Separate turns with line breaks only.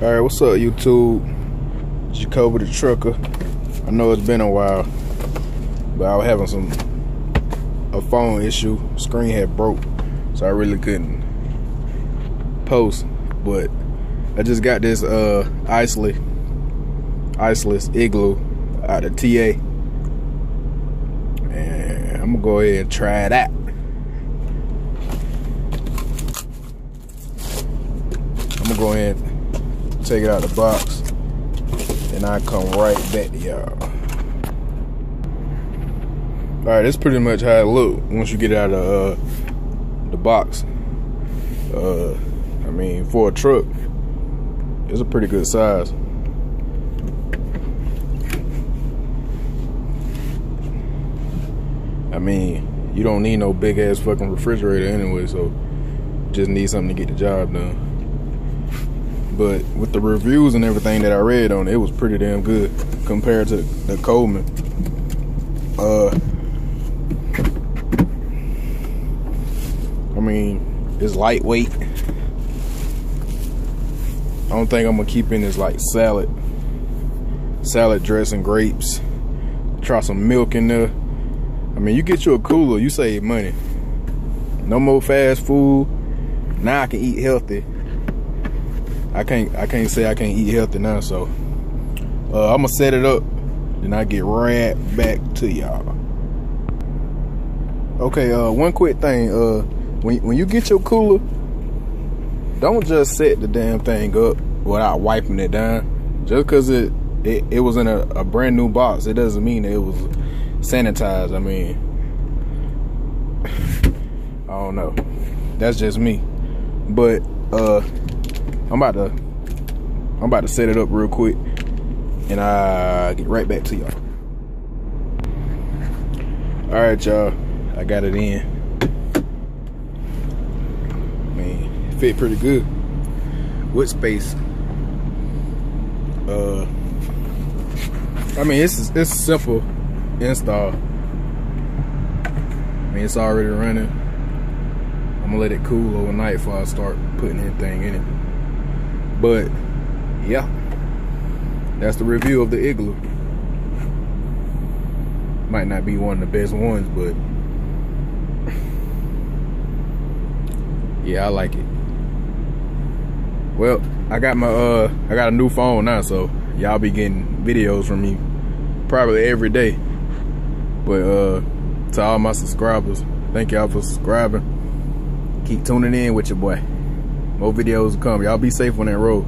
Alright, what's up, YouTube? Jacoby the Trucker. I know it's been a while, but I was having a phone issue. Screen had broke, so I really couldn't post. But I just got this iceless igloo out of TA, and I'm gonna go ahead and try that. I'm gonna go ahead and take it out of the box, and I come right back to y'all. Alright, that's pretty much how it look once you get it out of the box. I mean, for a truck, it's a pretty good size. I mean, you don't need no big ass fucking refrigerator anyway, so just need something to get the job done. But with the reviews and everything that I read on it, it was pretty damn good compared to the Coleman. I mean, it's lightweight. I don't think I'm gonna keep in this like salad dressing, grapes. Try some milk in there. I mean, you get you a cooler, you save money. No more fast food. Now I can eat healthy. I can't say I can't eat healthy now, so I'm gonna set it up, then I get right back to y'all. Okay, one quick thing, when you get your cooler, don't just set the damn thing up without wiping it down. Just because it was in a brand new box, it doesn't mean that it was sanitized. I mean, I don't know, that's just me. But I'm about to set it up real quick, and I get right back to y'all. All right, y'all, I got it in. I mean, it fit pretty good with space. I mean, it's simple install. I mean, it's already running. I'm gonna let it cool overnight before I start putting anything in it. But yeah, that's the review of the igloo. Might not be one of the best ones, but yeah, I like it. Well, I got a new phone now, so y'all be getting videos from me probably every day. But to all my subscribers, thank y'all for subscribing. Keep tuning in with your boy. More videos to come. Y'all be safe on that road.